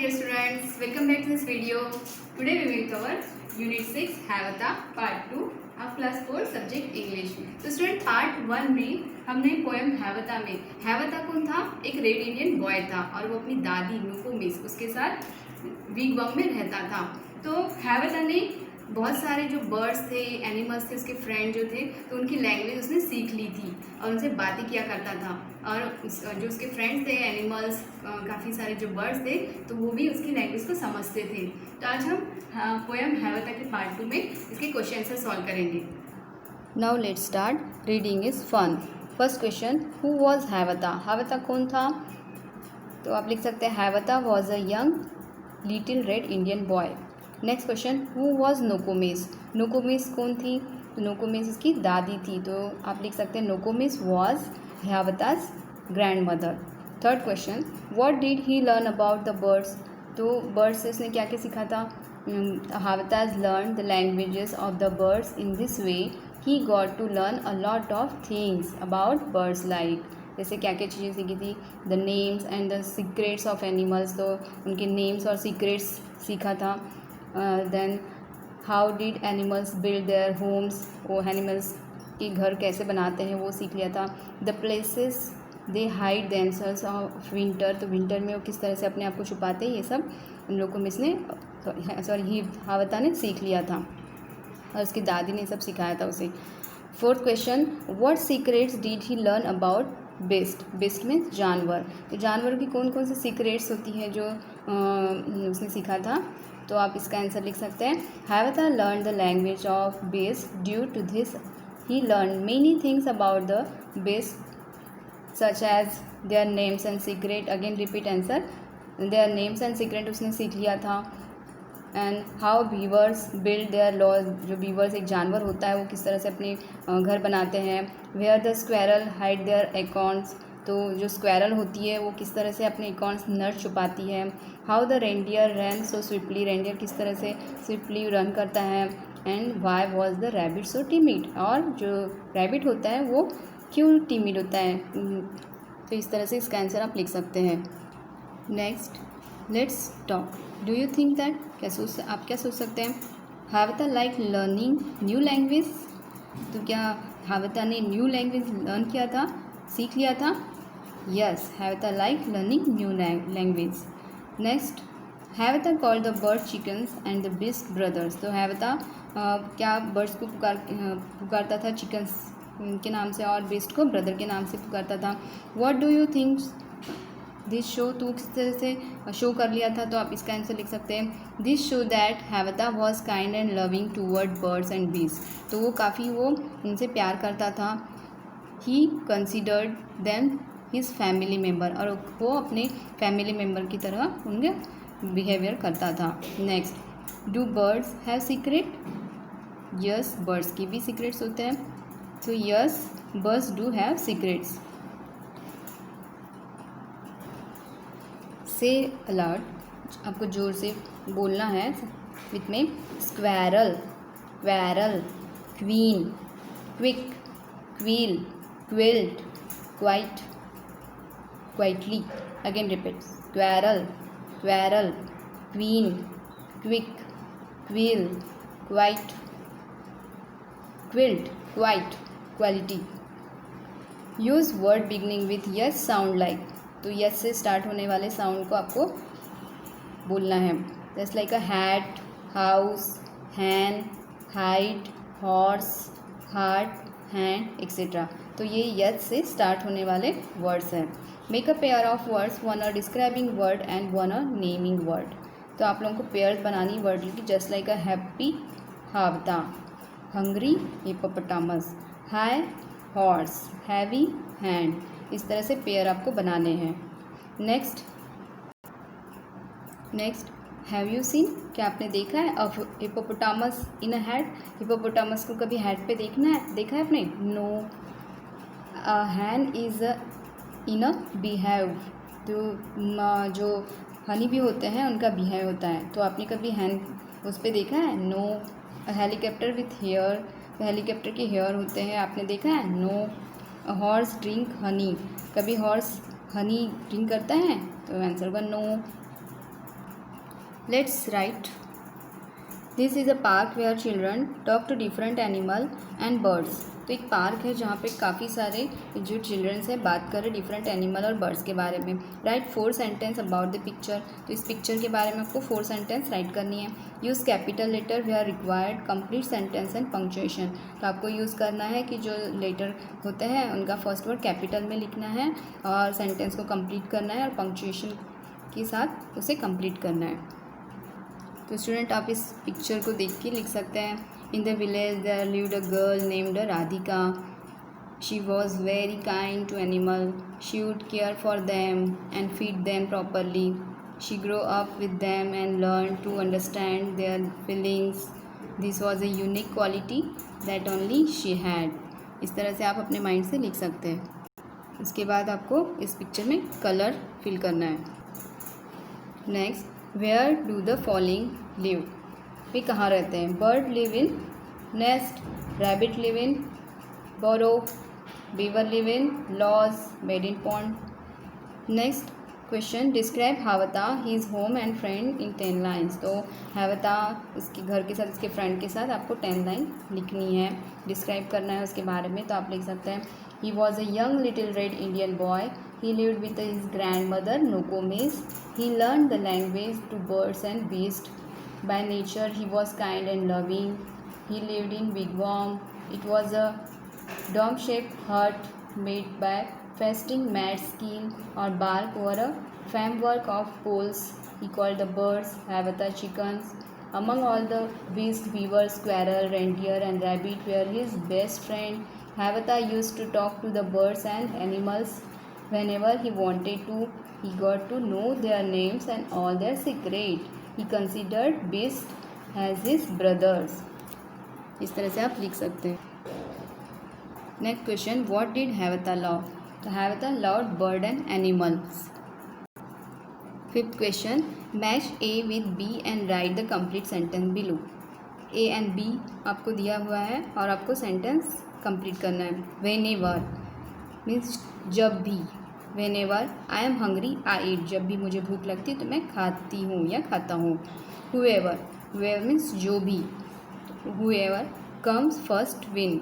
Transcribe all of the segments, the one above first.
dear students, welcome back to this video. Today we will cover Unit 6 Havata Part 2 of Class 4 Subject English. तो student part 1 में हमने poem हैवता में हैवता कौन था? एक रेड इंडियन बॉय था और वो अपनी दादी नोकोमिस उसके साथ विगवम में रहता था। तो हैवता ने बहुत सारे जो बर्ड्स थे, एनिमल्स थे, उसके फ्रेंड जो थे, तो उनकी लैंग्वेज उसने सीख ली थी और उनसे बातें किया करता था। और जो उसके फ्रेंड्स थे, एनिमल्स, काफ़ी सारे जो बर्ड्स थे, तो वो भी उसकी लैंग्वेज को समझते थे। तो आज हम पोएम हैवता के पार्ट 2 में इसके क्वेश्चन आंसर सॉल्व करेंगे। Now let's start. Reading is fun. First question, who was Hiawatha? Hiawatha कौन था? तो आप लिख सकते हैं Hiawatha was a young little red Indian boy. Next question, who was Nokomis? Nokomis कौन थी? तो नोकोमिस उसकी दादी थी, तो आप लिख सकते हैं Nokomis was Hiawatha's grandmother. Third question, what did he learn about the birds? तो बर्ड्स से उसने क्या क्या सीखा था? Hiawatha's learn the languages of the birds in this way he got to learn a lot of things about birds, like जैसे क्या क्या चीज़ें सीखी थी? The names and the secrets of animals, तो उनके नेम्स और सीक्रेट्स सीखा था। Then how did animals build their homes, वो एनिमल्स के घर कैसे बनाते हैं वो सीख लिया था। The places they hide themselves of winter, तो विंटर में वो किस तरह से अपने आप को छुपाते हैं, ये सब उन लोगों को ही हैवता ने सीख लिया था और उसकी दादी ने सब सिखाया था उसे। Fourth question, what secrets did he learn about best? Best में जानवर, तो जानवर की कौन कौन सी सीक्रेट्स होती है जो उसने सीखा था? तो आप इसका आंसर लिख सकते हैं Hiawatha learn the language of beasts due to this he learn many things about the beasts such as their names and secret. Again repeat answer, their names and secret उसने सीख लिया था। And how beavers build their lodges, जो beavers एक जानवर होता है वो किस तरह से अपने घर बनाते हैं। Where the squirrel hide their acorns, तो जो स्क्वेरल होती है वो किस तरह से अपने एकॉर्न्स नट छुपाती है। How the reindeer run so swiftly, reindeer किस तरह से स्विफ्टली रन करता है। And why was the rabbit so timid, और जो रैबिट होता है वो क्यों टिमिड होता है। तो इस तरह से इसका आंसर आप लिख सकते हैं। Next let's talk. Do you think that, आप क्या सोच सकते हैं? हैवता लाइक लर्निंग न्यू लैंग्वेज, तो क्या हैवता ने न्यू लैंग्वेज लर्न किया था, सीख लिया था? यस, हैवता like learning new language. Next, हैवता called the bird chickens and the beast brothers, तो हैवता क्या बर्ड्स को पुकारता था चिकन्स के नाम से और बीस्ट को ब्रदर के नाम से पुकारता था। What do you think this show, तो किस तरह से शो कर लिया था? तो आप इसका आंसर लिख सकते हैं दिस शो दैट हैवता was kind and loving toward birds and bees, तो वो काफ़ी उनसे प्यार करता था। He considered them his family member, और वो अपने फैमिली मेम्बर की तरह उनके बिहेवियर करता था। Next, do birds have secret? Yes, birds की भी सीक्रेट्स होते हैं, तो yes birds do have secrets. Say aloud, आपको जोर से बोलना है with me. Squirrel, quarrel, queen, quick, quill, quilt, quiet, quietly. Again repeat, squirrel, quarrel, queen, quick, quill, quiet, quilt, quiet, quality. Use word beginning with yes sound like, तो yes से start होने वाले sound को आपको बोलना है। Just like अ hat, house, hen, height, horse, heart, hand etcetera, तो ये यस से स्टार्ट होने वाले वर्ड्स हैं। Make a pair of words, one a describing word and one a naming word, तो आप लोगों को पेयर्स बनानी वर्ड की। जस्ट लाइक अ हैप्पी हैवता, hungry hippopotamus, high horse, heavy hand, इस तरह से पेयर आपको बनाने हैं। नेक्स्ट हैव यू सीन, क्या आपने देखा है a hippopotamus in a hat? Hippopotamus को कभी हैट पे देखा है आपने? No. A hen is in a beehive, तो जो हनी भी होते हैं उनका बीहाइव होता है, तो आपने कभी हैन उस पर देखा है? No. A helicopter with hair, तो हेलीकॉप्टर के हेयर होते हैं, आपने देखा है? No. A horse drink honey, कभी हॉर्स हनी ड्रिंक करता है? तो आंसर होगा no. Let's write. This is a park where children talk to different animal and birds. तो एक पार्क है जहाँ पे काफ़ी सारे जो चिल्ड्रंस हैं बात कर रहे डिफरेंट एनिमल और बर्ड्स के बारे में. Right 4 sentence about the picture. तो इस पिक्चर के बारे में आपको 4 सेंटेंस राइट करनी है. Use capital letter where are required complete sentence and punctuation. तो आपको यूज़ करना है कि जो लेटर होते हैं उनका फर्स्ट वर्ड कैपिटल में लिखना है और सेंटेंस को कंप्लीट करना है और पंक्चुएशन के साथ उसे कंप्लीट करना है. तो स्टूडेंट आप इस पिक्चर को देख के लिख सकते हैं. In the village there lived a girl named Radhika. She was very kind to animal. She would care for them and feed them properly. She grow up with them and learn to understand their feelings. This was a unique quality that only she had. इस तरह से आप अपने mind से लिख सकते हैं. इसके बाद आपको इस पिक्चर में कलर फिल करना है. Next, where do the following live. वे कहाँ रहते हैं. Bird live in nest. Rabbit live in burrow. Beaver live in lodge. Bed in pond. Next question, describe हावता his home and friend in 10 lines. तो हावता उसके घर के साथ उसके फ्रेंड के साथ आपको 10 लाइन लिखनी है, डिस्क्राइब करना है उसके बारे में. तो आप लिख सकते हैं. He was a young little red Indian boy. He lived with his grandmother Nokomis. He learned the language to birds and beasts. By nature, he was kind and loving. He lived in wigwam. It was a dome-shaped hut made by festoning mat skin or bark over a framework of poles. He called the birds Havata chickens. Among all the beasts, beaver, squirrel, reindeer, and rabbit were his best friend. Havata used to talk to the birds and animals whenever he wanted to. He got to know their names and all their secrets. He considered beasts as his brothers. इस तरह से आप लिख सकते हैं. Next question, what did हैवता love. तो हैवता loved bird and animals. Fifth question, match A with B and write the complete sentence below. A and B आपको दिया हुआ है और आपको सेंटेंस कंप्लीट करना है. व्हेनेवर मीन्स जब भी. Whenever I am hungry I eat. जब भी मुझे भूख लगती तो मैं खाती हूँ या खाता हूँ. हुएवर, हुएवर मीन्स जो भी. Whoever comes first win.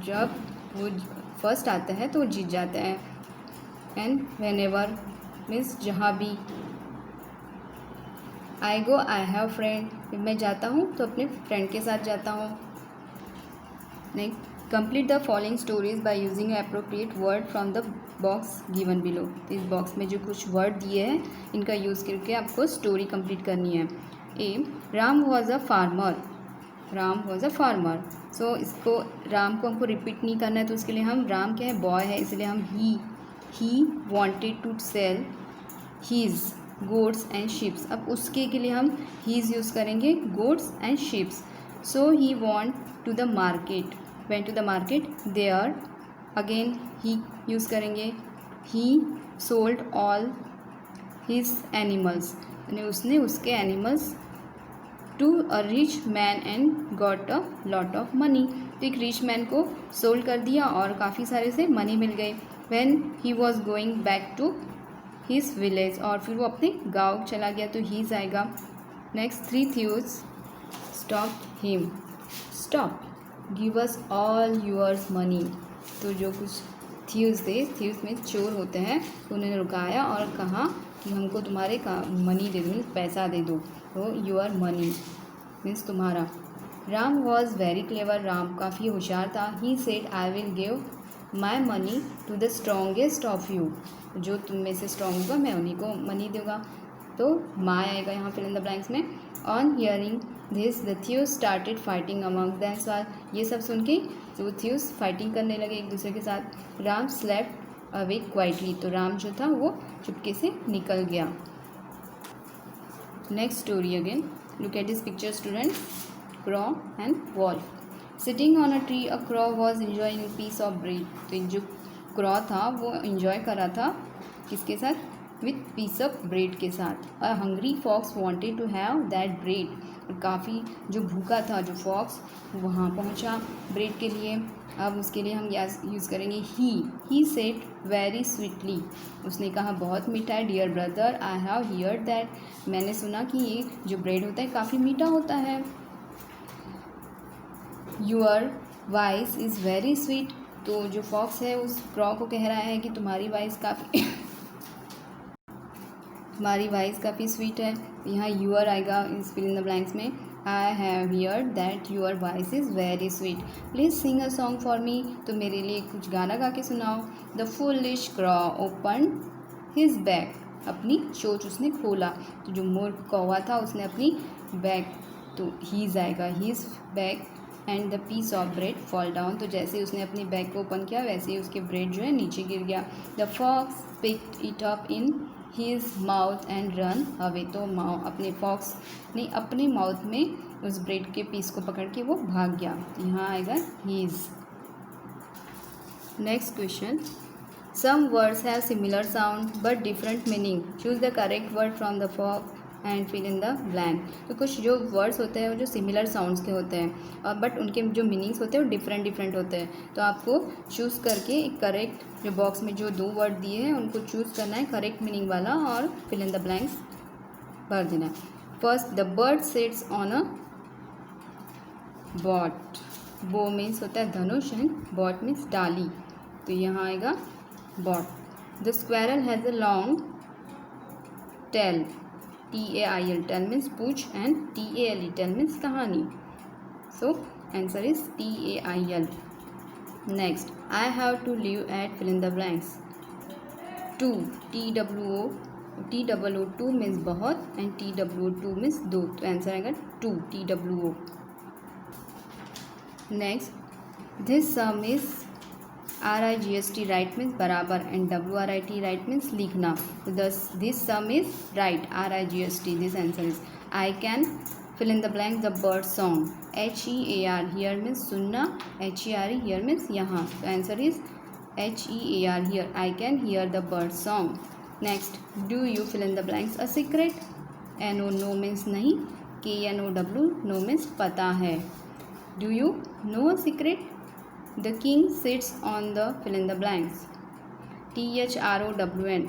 जब वो फर्स्ट आता है तो वो जीत जाता है. एंड व्हेनेवर मीन्स जहाँ भी. आई गो आई हैव फ्रेंड. जब मैं जाता हूँ तो अपने फ्रेंड के साथ जाता हूँ. Next, complete the following stories by using appropriate word from the box given below. तो इस बॉक्स में जो कुछ वर्ड दिए हैं इनका यूज़ करके आपको स्टोरी कंप्लीट करनी है. A, Ram was a farmer. Ram was a farmer. So इसको राम को हमको रिपीट नहीं करना है तो उसके लिए हम राम क्या है बॉय है इसलिए हम he wanted to sell his goods and ships. अब उसके लिए हम हीज़ यूज़ करेंगे goods and ships. So he went to the market. went to the market. There again he use करेंगे. he sold all his animals. यानी उसने उसके animals to a rich man and got a lot of money. तो एक rich man को sold कर दिया और काफ़ी सारे से मनी मिल गई. When he was going back to his village. और फिर वो अपने गाँव चला गया तो हीज आएगा. Next, 3 thieves stopped him. Stop, give us all yours money. तो जो कुछ थीव्स थे, थीव्स में चोर होते हैं, तो उन्होंने रुकाया और कहा कि हमको तुम्हारे मनी दे दो, मीन्स पैसा दे दो. तो यूअर मनी मीन्स तुम्हारा. Ram was very clever. Ram काफ़ी होशियार था. He said I will give my money to the strongest of you. जो तुम में से स्ट्रॉन्ग होगा मैं उन्हीं को मनी दूंगा. तो माय आएगा यहाँ फिल इन द ब्लैंक्स में. On hearing this the थ्यूज started fighting amongst themselves. ये सब सुन के जो थ्यूज फाइटिंग करने लगे एक दूसरे के साथ. Ram slept away quietly. तो राम जो था वो चुपके से निकल गया. Next story again. Look at this picture student. Crow and wolf. Sitting on a tree a crow was enjoying piece of bread. तो जो क्रॉ था वो एंजॉय कर रहा था किसके साथ, विथ पीस ऑफ ब्रेड के साथ। A hungry fox wanted to have that bread, और काफ़ी जो भूखा था जो फॉक्स वहाँ पहुँचा ब्रेड के लिए। अब उसके लिए हम यूज़ करेंगे ही सेड वेरी स्वीटली, उसने कहा बहुत मीठा है। Dear brother I have heard that, मैंने सुना कि ये जो ब्रेड होता है काफ़ी मीठा होता है। Your voice is very sweet, तो जो फॉक्स है उस क्रॉ को कह रहा है कि तुम्हारी वॉइस काफ़ी स्वीट है। यहाँ यूअर आएगा इस फिल इन द ब्लैंक्स में। I have heard that your voice is very sweet, please sing a song for me, तो मेरे लिए कुछ गाना गा के सुनाओ। The foolish crow open his bag, अपनी चोंच उसने खोला, तो जो मूर्ख कौवा था उसने अपनी बैग, तो हीज आएगा his bag and the piece of bread fall down, तो जैसे उसने अपनी बैग को ओपन किया वैसे ही उसके ब्रेड जो है नीचे गिर गया। The fox picked it up in his mouth and run away, तो अपने फॉक्स ने अपने माउथ में उस ब्रेड के पीस को पकड़ के वो भाग गया, तो यहाँ आएगा his. Next question, some words have similar sound but different meaning, choose the correct word from the box and fill in the blank. तो कुछ जो वर्ड्स होते हैं वो जो सिमिलर साउंड्स के होते हैं और बट उनके जो मीनिंग्स होते हैं वो डिफरेंट होते हैं, तो आपको चूज़ करके एक करेक्ट जो बॉक्स में जो 2 वर्ड दिए हैं उनको चूज़ करना है करेक्ट मीनिंग वाला और फिल इन द ब्लैंक्स भर देना है। First, the bird sits on a bough, bow means होता है धनुष एंड बॉट मीन्स डाली, तो यहाँ आएगा bough. The squirrel has a long tail, TAIL, tail means पूछ एंड TALE, टेल मीन्स कहानी, so answer is TAIL। Next, I have to leave at fill in the blanks, two, TOO means बहुत and TWO means दो, तो आंसर आएगा two, TWO। Next, this sum is RIGST right means बराबर and WRIT right means लिखना, तो this sum is right RIGST, this answer is. I can fill in the blank the bird song, HEAR hear means सुनना, HERE here means यहाँ, तो answer is HEAR hear, I can hear the bird song. Next, do you fill in the blanks a secret, NO no means नहीं, KNOW know means पता है, do you know a secret. The king sits on the fill in the blanks, THROWN,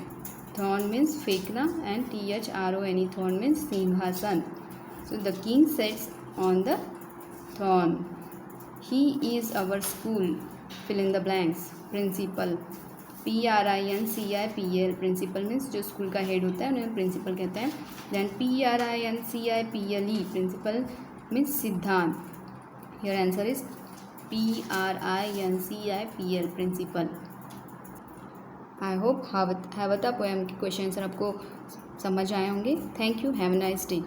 throne means फेंकना and THRONE throne means सिंहासन, so the king sits on the throne। He is our school fill in the blanks principal, PRINCIPL, principal means जो school का head होता है उन्हें principal कहते हैं। Then PRINCIPLE, principle means सिद्धांत, here answer is PRINCIPL, principle. I hope हैवता poem के क्वेश्चन आंसर आपको समझ आए होंगे। Thank you, have a nice day.